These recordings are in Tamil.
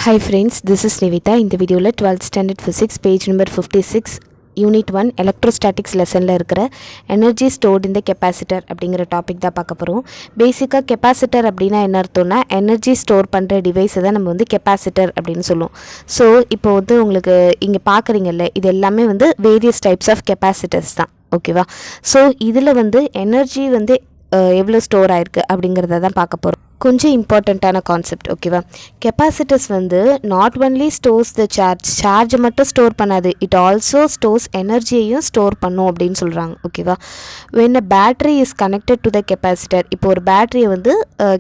Hi friends, this is Nivita. In the video 12th standard physics page number 56 unit 1 electrostatics lesson la irukra energy stored in the capacitor அப்படிங்கற டாபிக் தான் பார்க்க போறோம். பேசிக்கா கெபாசிட்டர் அப்படினா என்ன அர்த்தம்னா எனர்ஜி ஸ்டோர் பண்ற டிவைஸ் தான் நம்ம வந்து கெபாசிட்டர் அப்படினு சொல்லுவோம். ஸோ இப்போ வந்து உங்களுக்கு இங்க பார்க்குறீங்கல்ல இது எல்லாமே வந்து வேரியஸ் டைப்ஸ் ஆஃப் கெபாசிட்டர்ஸ் தான். ஓகேவா? ஸோ இதில் வந்து எனர்ஜி வந்து எவ்வளோ ஸ்டோர் ஆயிருக்கு அப்படிங்கிறத தான் பார்க்க போகிறோம். கொஞ்சம் இம்பார்ட்டண்ட்டான கான்செப்ட். ஓகேவா? கெப்பாசிட்டர்ஸ் வந்து நாட் ஒன்லி ஸ்டோர்ஸ் த சார்ஜை மட்டும் ஸ்டோர் பண்ணாது, இட் ஆல்சோ ஸ்டோர்ஸ் எனர்ஜியையும் ஸ்டோர் பண்ணும் அப்படின்னு சொல்கிறாங்க. ஓகேவா? When a battery is connected to the capacitor, இப்போ ஒரு பேட்டரியை வந்து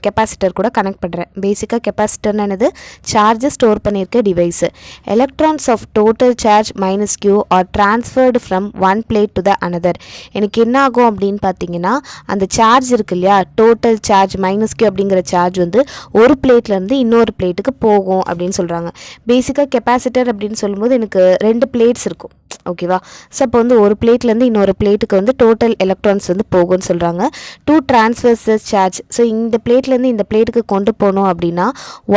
கெப்பாசிட்டர் கூட கனெக்ட் பண்ணுறேன். பேசிக்காக கெப்பாசிட்டர்னு என்னது? சார்ஜை ஸ்டோர் பண்ணியிருக்க device. Electrons of total charge minus Q are transferred from one plate to the another. எனக்கு என்ன ஆகும் அப்படின்னு பார்த்தீங்கன்னா, அந்த சார்ஜ் இருக்கு இல்லையா, டோட்டல் சார்ஜ் மைனஸ் கியூ அப்படிங்கிற சார்ஜ் வந்து ஒரு பிளேட்லேருந்து இன்னொரு பிளேட்டுக்கு போகும் அப்படின்னு சொல்கிறாங்க. பேசிக்காக கெப்பாசிட்டர் அப்படின்னு சொல்லும்போது எனக்கு 2 பிளேட்ஸ் இருக்கும். ஓகேவா? ஸோ அப்போ வந்து ஒரு பிளேட்லேருந்து இன்னொரு பிளேட்டுக்கு வந்து டோட்டல் எலக்ட்ரான்ஸ் வந்து போகும்னு சொல்கிறாங்க. Two transfers charge. ஸோ இந்த பிளேட்லேருந்து இந்த பிளேட்டுக்கு கொண்டு போகணும் அப்படின்னா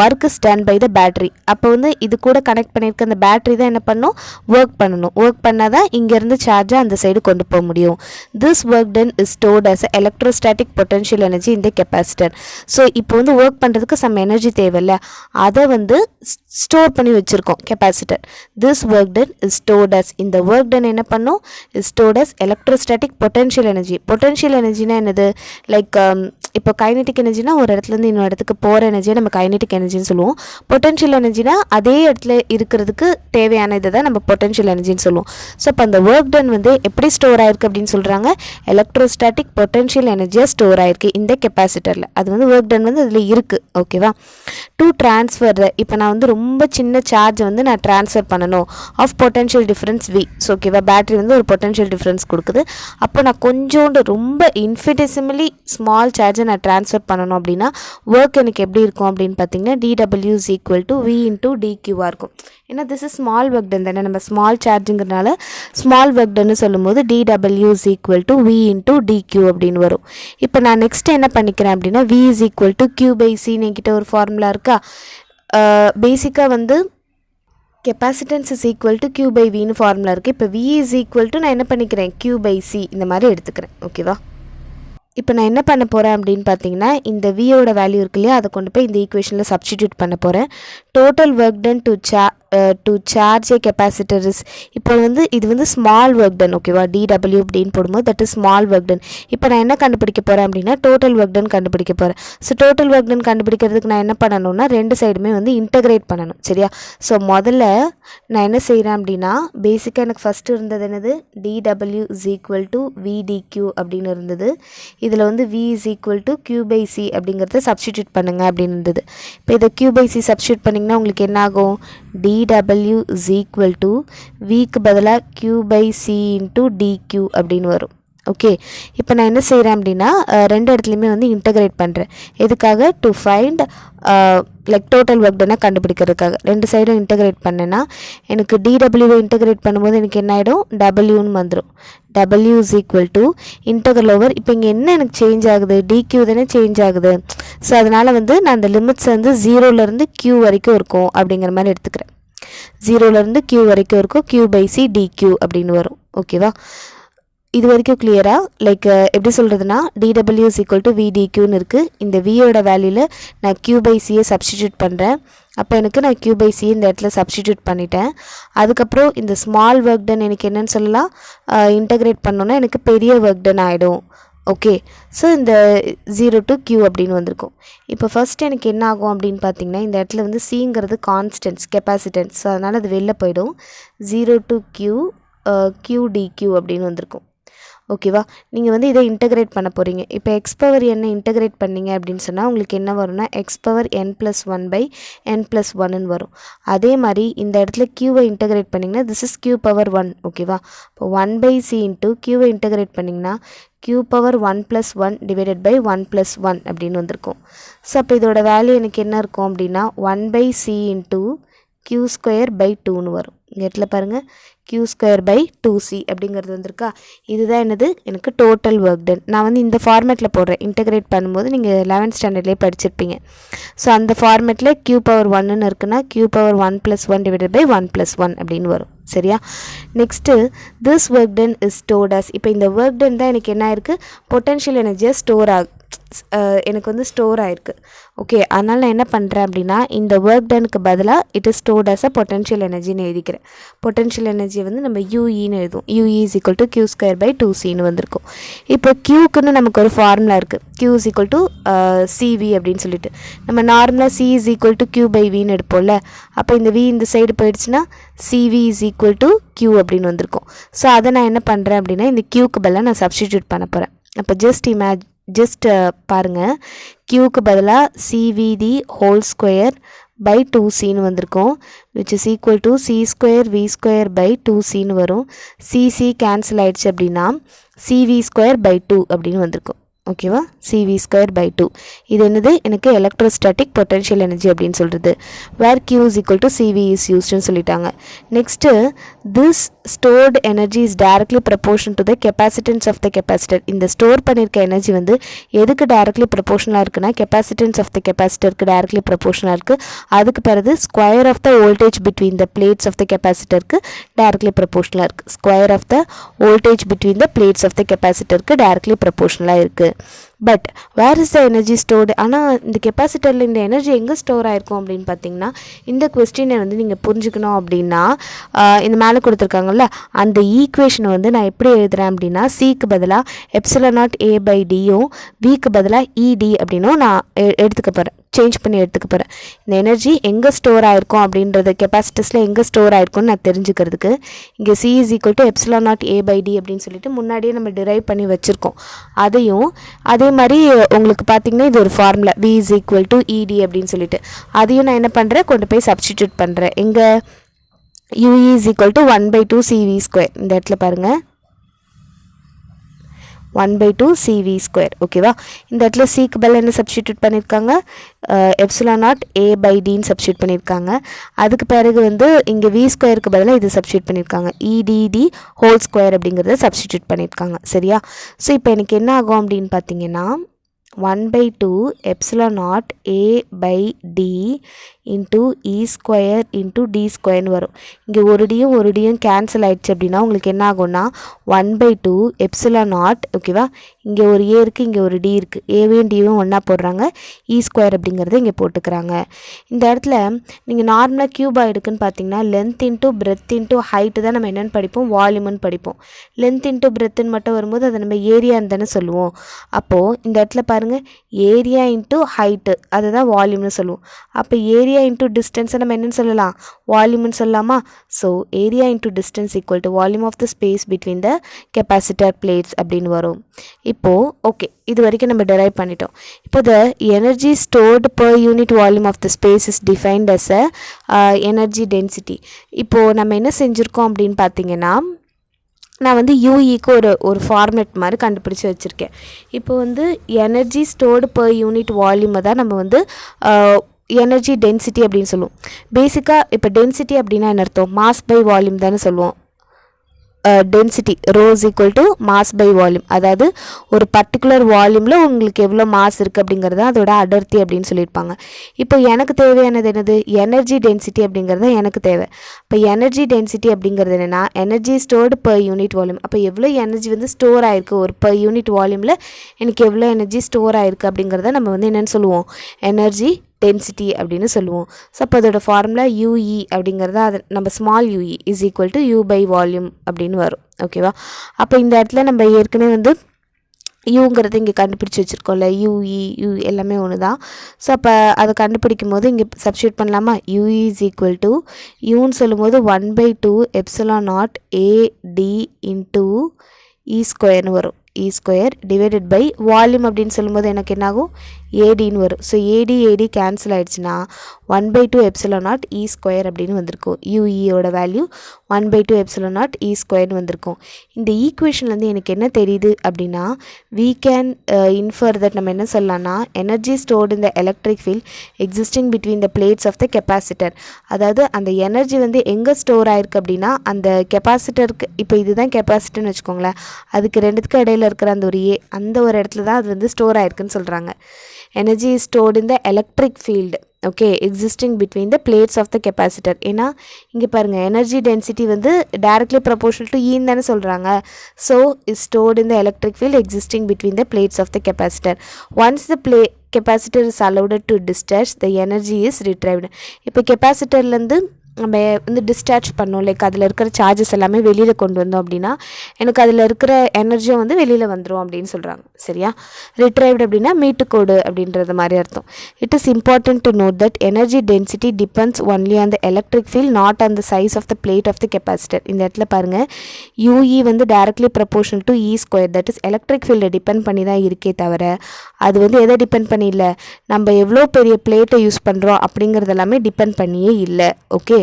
work is done by the battery. அப்போ வந்து இது கூட கனெக்ட் பண்ணியிருக்க அந்த பேட்ரி தான் என்ன பண்ணும்? ஒர்க் பண்ணணும். ஒர்க் பண்ணால் தான் இங்கேருந்து சார்ஜை அந்த சைடு கொண்டு போக முடியும். This work done is stored as electrostatic potential energy இந்த கெப்பாசிட்டர். ஸோ இப்போ வந்து ஒர்க் பண்ணுறதுக்கு சம் எனர்ஜி தேவையில்ல, அதை வந்து ஸ்டோர் பண்ணி வச்சுருக்கோம் capacitor. This work done is stored as, இந்த ஒர்க் டன் என்ன பண்ணும்? Is stored as electrostatic potential energy. Potential எனர்ஜினா என்னது? லைக் இப்போ கைனெட்டிக் எனர்ஜினா ஒரு இடத்துலேருந்து இன்னொரு இடத்துக்கு போகிற எனர்ஜியை நம்ம கைனெட்டிக் எனர்ஜின்னு சொல்லுவோம். பொட்டன்ஷியல் எனர்ஜினா அதே இடத்துல இருக்கிறதுக்கு தேவையான இதை தான் நம்ம பொட்டன்ஷியல் எனர்ஜின்னு சொல்லுவோம். ஸோ இப்போ அந்த ஒர்க் டன் வந்து எப்படி ஸ்டோர் ஆயிருக்கு அப்படின்னு சொல்கிறாங்க? எலக்ட்ரோஸ்டாட்டிக் பொட்டன்ஷியல் எனர்ஜியாக ஸ்டோர் ஆயிருக்கு இந்த கெப்பாசிட்டரில். அது வந்து ஒர்க் டன் வந்து அதில் இருக்குது. ஓகேவா? டு ட்ரான்ஸ்ஃபர், இப்போ நான் வந்து ரொம்ப சின்ன சார்ஜை வந்து நான் ட்ரான்ஸ்ஃபர் பண்ணணும் of potential difference V. So ஓகேவா? பேட்டரி வந்து ஒரு பொட்டன்ஷியல் டிஃப்ரென்ஸ் கொடுக்குது. அப்போ நான் கொஞ்சோண்டு ரொம்ப இன்ஃபினிட்டெசிமலி ஸ்மால் சார்ஜை நான் ட்ரான்ஸ்ஃபர் பண்ணணும் அப்படின்னா ஒர்க் எனக்கு எப்படி இருக்கும் அப்படின்னு பார்த்தீங்கன்னா dW is equal to V into dQவாக இருக்கும். ஏன்னா this is small work done தானே, நம்ம ஸ்மால் சார்ஜுங்கிறதுனால ஸ்மால் ஒர்க் டன்னு சொல்லும்போது dW is equal to V into dQ அப்படின்னு வரும். இப்போ நான் நெக்ஸ்ட் என்ன பண்ணிக்கிறேன் அப்படின்னா V is equal to Q by C என்கிட்ட ஒரு ஃபார்முலா இருக்கா? பேசிக்காக வந்து capacitance is equal to Q by Vன்னு ஃபார்முலா இருக்குது. இப்போ V is equal to நான் என்ன பண்ணிக்கிறேன்? Q by C இந்த மாதிரி எடுத்துக்கிறேன். ஓகேவா? இப்போ நான் என்ன பண்ண போகிறேன் அப்படின்னு பார்த்தீங்கன்னா, இந்த வியோட வேல்யூ இருக்கு இல்லையா, அதை கொண்டு போய் இந்த ஈக்குவேஷனில் சப்ஸ்டிடியூட் பண்ண போகிறேன். Total work done to charge A capacitor is, இப்போ வந்து இது வந்து ஸ்மால் ஒர்க் டன். ஓகேவா? dW அப்படின்னு போடும்போது that is small work done. இப்போ நான் என்ன கண்டுபிடிக்க போகிறேன் அப்படின்னா டோட்டல் ஒர்க் டன் கண்டுபிடிக்க போகிறேன். ஸோ டோட்டல் ஒர்க் டன் கண்டுபிடிக்கிறதுக்கு நான் என்ன பண்ணணும்னா ரெண்டு சைடுமே வந்து இன்டகிரேட் பண்ணணும். சரியா? ஸோ முதல்ல நான் என்ன செய்கிறேன் அப்படின்னா, பேசிக்காக எனக்கு ஃபஸ்ட்டு இருந்தது என்னது? dW is equal to VdQ அப்படின்னு இருந்தது. இதில் வந்து V is equal to Q by C அப்படிங்கிறத சப்ஸ்டிடியூட் பண்ணுங்க அப்படின்னு இருந்தது. இப்போ இதை Q by C சப்ஸ்டிடியூட் பண்ணிங்கன்னா உங்களுக்கு என்ன ஆகும்? dW is equal to Vக்கு பதிலாக Q by C into dQ அப்படின்னு வரும். ஓகே, இப்போ நான் என்ன செய்கிறேன் அப்படின்னா ரெண்டு இடத்துலையுமே வந்து இன்டகிரேட் பண்ணுறேன். எதுக்காக? To find like total work டனை கண்டுபிடிக்கிறதுக்காக. ரெண்டு சைடும் இன்டகிரேட் பண்ணேன்னா எனக்கு dWவை இன்டகிரேட் பண்ணும்போது எனக்கு என்ன ஆகிடும்? Wன்னு வந்துடும். W is equal to integral over, இப்போ இங்கே என்ன எனக்கு சேஞ்ச் ஆகுது? dQ தானே சேஞ்ச் ஆகுது. ஸோ அதனால் வந்து நான் அந்த லிமிட்ஸ் வந்து 0லேருந்து Q வரைக்கும் இருக்கும் அப்படிங்கிற மாதிரி எடுத்துக்கிறேன். 0லேருந்து Q வரைக்கும் இருக்கும். Q by C dQ அப்படின்னு வரும். ஓகேவா? இது வரைக்கும் கிளியராக? லைக் எப்படி சொல்கிறதுனா dW is equal to VdQன்னு இருக்குது. இந்த வியோட வேல்யூவில் நான் Q by Cயை சப்ஸ்டிடியூட் பண்ணுறேன். அப்போ எனக்கு நான் Q by C இந்த இடத்துல சப்ஸ்டிடியூட் பண்ணிட்டேன். அதுக்கப்புறம் இந்த ஸ்மால் ஒர்க் டன் எனக்கு என்னன்னு சொல்லலாம்? இன்டகிரேட் பண்ணோன்னா எனக்கு பெரிய ஒர்க் டன் ஆகிடும். ஓகே, ஸோ இந்த 0 to Q அப்படின்னு வந்திருக்கும். இப்போ ஃபஸ்ட் எனக்கு என்ன ஆகும் அப்படின்னு பார்த்தீங்கன்னா, இந்த இடத்துல வந்து சிங்கிறது கான்ஸ்டன்ஸ் கெப்பாசிட்டன்ஸ். ஸோ அதனால் அது வெளில போயிடும். 0 to Q Q dQ அப்படின்னு வந்திருக்கும். ஓகேவா? நீங்கள் வந்து இதை இன்டகிரேட் பண்ண போகிறீங்க. இப்போ எக்ஸ் பவர் என்ன இன்டகிரேட் பண்ணிங்க அப்படின்னு சொன்னால் உங்களுக்கு என்ன வரும்னா எக்ஸ் பவர் n+1 by n+1ன்னு வரும். அதே மாதிரி இந்த இடத்துல க்யூவை இன்டகிரேட் பண்ணிங்கன்னா திஸ் இஸ் Q power 1. ஓகேவா? இப்போ 1 by C இன்ட்டு க்யூவை இன்டகிரேட் பண்ணிங்கன்னா Q power 1+1 டிவைடட் பை 1+1 அப்படின்னு வந்திருக்கும். ஸோ அப்போ இதோட வேல்யூ எனக்கு என்ன இருக்கும் அப்படின்னா 1 by C into q square by 2ன்னு வரும். இந்த இடத்துல பாருங்கள் q ஸ்கொயர் பை 2c அப்படிங்கிறது வந்திருக்கா. இதுதான் என்னது எனக்கு டோட்டல் ஒர்க் டன். நான் வந்து இந்த ஃபார்மேட்டில் போடுறேன். இன்டகிரேட் பண்ணும்போது நீங்கள் 11th ஸ்டாண்டர்ட்லேயே படிச்சிருப்பீங்க. ஸோ அந்த ஃபார்மேட்டில் q பவர் 1ன்னு இருக்குன்னா q பவர் 1 + 1 டிவைடட் பை 1 + 1 அப்படின்னு வரும். சரியா? Next this work done is stored as. இப்போ இந்த ஒர்க் டன் தான் எனக்கு என்ன இருக்குது, பொட்டென்ஷியல் எனர்ஜியாக ஸ்டோர் எனக்கு வந்து ஸ்டோர் ஆகிருக்கு. ஓகே, அதனால் நான் என்ன பண்ணுறேன் அப்படின்னா இந்த ஒர்க் டனுக்கு பதிலாக it is stored as a potential எனர்ஜின்னு எழுதிக்கிறேன். பொட்டென்ஷியல் எனர்ஜி வந்து நம்ம யூஇன்னு எழுதுவோம். UE is equal to q square by 2cன்னு வந்திருக்கும். இப்போ க்யூக்குன்னு நமக்கு ஒரு ஃபார்முலா இருக்குது. q is equal to CV அப்படின்னு சொல்லிட்டு நம்ம நார்மலாக c is equal to q by வின்னு எடுப்போம்ல. அப்போ இந்த v இந்த சைடு போயிடுச்சுன்னா CV is equal to q அப்படின்னு வந்திருக்கும். ஸோ அதை நான் என்ன பண்ணுறேன் அப்படின்னா இந்த க்யூக்கு பதிலாக நான் சப்ஸ்டிடியூட் பண்ண போகிறேன். அப்போ ஜஸ்ட் பாருங்கள், க்யூக்கு பதிலாக சிவிடி ஹோல் ஸ்கொயர் பை 2cன்னு வந்திருக்கும், which is equal to c square v square by 2cன்னு வரும். சிசி கேன்சல் ஆகிடுச்சு அப்படின்னா சிவி ஸ்கொயர் பை 2 அப்படின்னு வந்திருக்கும். ஓகேவா? சிவி ஸ்கொயர் பை 2 இது என்னது எனக்கு எலக்ட்ரோஸ்டாட்டிக் பொட்டென்ஷியல் எனர்ஜி அப்படின்னு சொல்கிறது. Where q is equal to CV is யூஸ்டுன்னு சொல்லிட்டாங்க. Next this stored energy is directly proportion to the capacitance of the capacitor. இந்த ஸ்டோர் பண்ணியிருக்க எனர்ஜி வந்து எதுக்கு டைரக்ட்லி ப்ரப்போர்ஷனாக இருக்குன்னா கெப்பாசிட்டன்ஸ் ஆஃப் த கெப்பாசிட்டருக்கு டைரக்ட்லி ப்ரப்போர்ஷனாக இருக்குது. அதுக்கு பிறகு square of the voltage between the plates of the கெப்பாசிட்டருக்கு டைரக்ட்லி ப்ரப்போர்ஷனாக இருக்குது. Square of the voltage between the plates of the கெப்பாசிட்டருக்கு டைரக்ட்லி ப்ரப்போர்ஷனலாக இருக்குது. But where is the energy stored? ஆனால் இந்த கெப்பாசிட்டரில் இந்த எனர்ஜி எங்கே ஸ்டோர் ஆகிருக்கும் அப்படின்னு பார்த்தீங்கன்னா இந்த கொஸ்டினை வந்து நீங்கள் புரிஞ்சுக்கணும் அப்படின்னா இந்த மேலே கொடுத்துருக்காங்கல்ல அந்த ஈக்குவேஷனை வந்து நான் எப்படி எழுதுகிறேன் அப்படின்னா சிக்கு பதிலாக எப்சிலன் நாட் a பை டியும் விக்கு பதிலாக இடி அப்படின்னும் நான் எடுத்துக்க போகிறேன், சேஞ்ச் பண்ணி எடுத்துக்க போகிறேன். இந்த எனர்ஜி எங்கே ஸ்டோர் ஆகிருக்கும் அப்படின்றது கெப்பாசிட்டர்ஸில் எங்கே ஸ்டோர் ஆகிருக்கும்னு நான் தெரிஞ்சுக்கிறதுக்கு இங்கே c is equal to epsilon naught a by D அப்படின்னு சொல்லிட்டு முன்னாடியே நம்ம டிரைவ் பண்ணி வச்சுருக்கோம். அதையும் அதே மாதிரி உங்களுக்கு பார்த்தீங்கன்னா இது ஒரு formula v is equal to இடி அப்படின்னு சொல்லிட்டு அதையும் நான் என்ன பண்ணுறேன், கொண்டு போய் சப்ஸ்டிடியூட் பண்ணுறேன். எங்கே ue is equal to 1/2 cv square. இந்த இடத்துல பாருங்கள் 1/2 cv ஸ்கொயர். ஓகேவா? இந்த இடத்துல சிக்கு பதில் என்ன சப்ஸ்டிடியூட் பண்ணியிருக்காங்க, எப்சிலான் நாட் a பை டின்னு சப்ஸ்டியூட் பண்ணியிருக்காங்க. அதுக்கு பிறகு வந்து இங்கே v ஸ்கொயருக்கு பதிலாக இது சப்ஸ்டியூட் பண்ணியிருக்காங்க, இடிடி ஹோல் ஸ்கொயர் அப்படிங்கிறத சப்ஸ்டிடியூட் பண்ணியிருக்காங்க. சரியா? ஸோ இப்போ எனக்கு என்ன ஆகும் அப்படின்னு பார்த்தீங்கன்னா 1/2 epsilon naught a by D into E square into D ஸ்கொயர்னு வரும். இங்கே ஒரு டியும் கேன்சல் ஆகிடுச்சு அப்படின்னா உங்களுக்கு என்ன ஆகும்னா 1/2 எப்சிலான் நாட். ஓகேவா? இங்கே ஒரு ஏ இருக்குது, இங்கே ஒரு டி இருக்குது, ஏவையும் டியும் ஒன்றா போடுறாங்க, இ ஸ்கொயர் அப்படிங்கிறத இங்கே போட்டுக்கிறாங்க. இந்த இடத்துல நீங்கள் நார்மலாக கியூபாய்டுக்குன்னு பார்த்தீங்கன்னா length into breadth into height தான் நம்ம என்னென்னு படிப்போம், வால்யூம்னு படிப்போம். லென்த் இன்ட்டு பிரெத்துன்னு மட்டும் வரும்போது அதை நம்ம ஏரியான்னு தானே சொல்லுவோம். அப்போது இந்த இடத்துல பாருங்கள் ஏரியா இன்ட்டு ஹைட்டு அதை தான் வால்யூம்னு சொல்லுவோம். அப்போ ஏரியா இன்ட்டு டிஸ்டன்ஸை நம்ம என்னென்னு சொல்லலாம், வால்யூம்னு சொல்லலாமா? So area into distance equal to volume of the space between the capacitor plates அப்படின்னு வரும். இப்போது ஓகே, இது வரைக்கும் நம்ம டெரைவ் பண்ணிட்டோம். இப்போ the energy stored per unit volume of the space is defined as a energy density. இப்போது நம்ம என்ன செஞ்சுருக்கோம் அப்படின்னு பார்த்தீங்கன்னா நான் வந்து யூஇக்கு ஒரு ஃபார்மேட் மாதிரி கண்டுபிடிச்சி வச்சுருக்கேன். இப்போ வந்து எனர்ஜி ஸ்டோர்டு பர் யூனிட் வால்யூமை தான் நம்ம வந்து எனர்ஜி டென்சிட்டி அப்படின்னு சொல்லுவோம். பேசிக்காக இப்போ டென்சிட்டி அப்படின்னா என்ன அர்த்தம், மாஸ் பை வால்யூம் தானே சொல்லுவோம். Density rho is equal to mass by volume. அதாவது ஒரு பர்டிகுலர் வால்யூமில் உங்களுக்கு எவ்வளோ மாஸ் இருக்குது அப்படிங்கிறது அதோட அடர்த்தி அப்படின்னு சொல்லியிருப்பாங்க. இப்போ எனக்கு தேவையானது என்னது, எனர்ஜி டென்சிட்டி அப்படிங்கிறது எனக்கு தேவை. இப்போ எனர்ஜி டென்சிட்டி அப்படிங்கிறது என்னென்னா energy stored per unit volume. அப்போ எவ்வளோ எனர்ஜி வந்து ஸ்டோர் ஆகிருக்கு ஒரு பர் யூனிட் வால்யூமில் எனக்கு எவ்வளோ எனர்ஜி ஸ்டோர் ஆகிருக்கு அப்படிங்கிறத நம்ம வந்து என்னென்னு சொல்லுவோம், எனர்ஜி டென்சிட்டி அப்படின்னு சொல்லுவோம். ஸோ அப்போ அதோட ஃபார்முலா யூஇ அப்படிங்கிறத அது நம்ம small UE is equal to U by volume அப்படின்னு வரும். ஓகேவா? அப்போ இந்த இடத்துல நம்ம ஏற்கனவே வந்து யூங்கிறது இங்கே கண்டுபிடிச்சி வச்சுருக்கோம்ல, யூஇ யூ எல்லாமே ஒன்று தான். ஸோ அப்போ அதை கண்டுபிடிக்கும் போது இங்கே சப்ஸ்டியூட் பண்ணலாமா, யூஇ இஸ் ஈக்குவல் டு யூன்னு சொல்லும் போது 1/2 epsilon not a D into இ ஸ்கொயர்னு வரும். இ ஸ்கொயர் டிவைடட் பை வால்யூம் அப்படின்னு சொல்லும்போது எனக்கு என்னாகும், ஏடின்னு வரும். ஸோ ஏடி கேன்சல் ஆகிடுச்சுன்னா 1/2 எப்சிலான் நாட் இ ஸ்கொயர் அப்படின்னு வந்திருக்கும். யூஇயோட வேல்யூ 1/2 எப்சிலான் நாட் இ ஸ்கொயர்னு வந்திருக்கும். இந்த ஈக்குவேஷன்லேருந்து எனக்கு என்ன தெரியுது அப்படின்னா, we can infer that நம்ம என்ன சொல்லலாம்னா energy stored in the electric field existing between the plates of the capacitor. அதாவது அந்த எனர்ஜி வந்து எங்கே ஸ்டோர் ஆயிருக்கு அப்படின்னா அந்த கெப்பாசிட்டருக்கு, இப்போ இதுதான் கெப்பாசிட்டர்னு வச்சுக்கோங்களேன், அதுக்கு ரெண்டுத்துக்கும் இடையில இருக்கிற அந்த ஒரு அந்த ஒரு இடத்துல தான் அது வந்து ஸ்டோர் ஆயிருக்குன்னு சொல்கிறாங்க. Energy is stored in the electric field, okay, existing between the plates of the capacitor. ஏன்னா இங்கே பாருங்கள், எனர்ஜி டென்சிட்டி வந்து டைரக்ட்லி ப்ரொபோர்ஷனல் டு ஈன்னு தானே சொல்கிறாங்க. So is stored in the electric field existing between the plates of the capacitor. Once the capacitor is allowed to discharge, the energy is retrieved. இப்போ கெப்பாசிட்டர்லேருந்து நம்ம வந்து டிஸ்சார்ஜ் பண்ணோம், லைக் அதில் இருக்கிற சார்ஜஸ் எல்லாமே வெளியில் கொண்டு வந்தோம் அப்படின்னா எனக்கு அதில் இருக்கிற எனர்ஜியும் வந்து வெளியில் வந்துடும் அப்படின்னு சொல்கிறாங்க. சரியா? ரிட்ரைவ்டு அப்படின்னா மீட்டுக்கோடு அப்படின்றது மாதிரி அர்த்தம். It is important to note that energy density depends only on the electric field, not on the size of the plate of the capacitor. இந்த இடத்துல பாருங்கள், யூஇ வந்து directly proportional to E square, that is electric ஃபீல்டை டிபெண்ட் பண்ணி தான் இருக்கே தவிர அது வந்து எதை டிபெண்ட் பண்ணி இல்லை, நம்ம எவ்வளோ பெரிய பிளேட்டை யூஸ் பண்ணுறோம் அப்படிங்கிறது எல்லாமே டிபெண்ட் பண்ணியே இல்லை. Okay,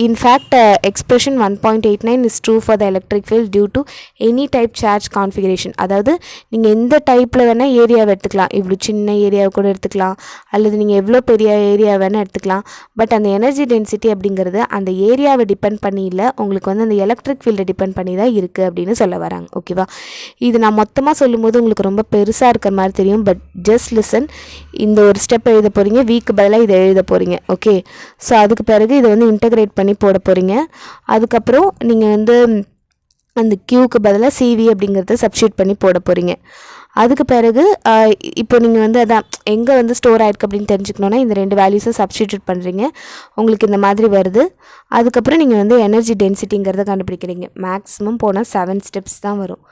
in fact expression 1.89 is true for the electric field due to any type charge configuration. அதாவது நீங்கள் எந்த டைப்பில் வேணால் ஏரியாவை எடுத்துக்கலாம், இவ்வளோ சின்ன ஏரியாவை கூட எடுத்துக்கலாம், அல்லது நீங்கள் எவ்வளோ பெரிய ஏரியா வேணால் எடுத்துக்கலாம். பட் அந்த எனர்ஜி டென்சிட்டி அப்படிங்கிறது அந்த ஏரியாவை டிபெண்ட் பண்ணி இல்லை, உங்களுக்கு வந்து அந்த எலக்ட்ரிக் ஃபீல்டை டிபெண்ட் பண்ணி தான் இருக்குது அப்படின்னு சொல்ல வராங்க. ஓகேவா? இது நான் மொத்தமாக சொல்லும்போது உங்களுக்கு ரொம்ப பெருசாக இருக்கிற மாதிரி தெரியும், பட் ஜஸ்ட் லிசன். இந்த ஒரு ஸ்டெப் எழுத போகிறீங்க, வீக்கு பதிலாக இதை எழுத போகிறீங்க. ஓகே, ஸோ அதுக்கு பிறகு இதை வந்து இன்டகிரேட் பண்ணி போட போகிறீங்க. அதுக்கப்புறம் நீங்கள் வந்து அந்த கியூக்கு பதிலாக சிவி அப்படிங்கிறத சப்ஸ்டியூட் பண்ணி போட போகிறீங்க. அதுக்கு பிறகு இப்போ நீங்கள் வந்து அதான் எங்கே வந்து ஸ்டோர் ஆகிருக்கு அப்படின்னு தெரிஞ்சுக்கணுன்னா இந்த ரெண்டு வேல்யூஸை சப்ஸ்டியூட் பண்ணுறீங்க, உங்களுக்கு இந்த மாதிரி வருது. அதுக்கப்புறம் நீங்கள் வந்து எனர்ஜி டென்சிட்டிங்கிறத கண்டுபிடிக்கிறீங்க. மேக்ஸிமம் போனால் 7 ஸ்டெப்ஸ் தான் வரும்.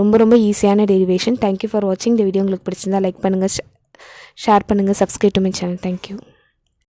ரொம்ப ரொம்ப ஈஸியான டெரிவேஷன். தேங்க்யூ ஃபார் வாட்சிங். இந்த வீடியோ உங்களுக்கு பிடிச்சிருந்தா லைக் பண்ணுங்கள், ஷேர் பண்ணுங்கள், subscribe to my channel. Thank you.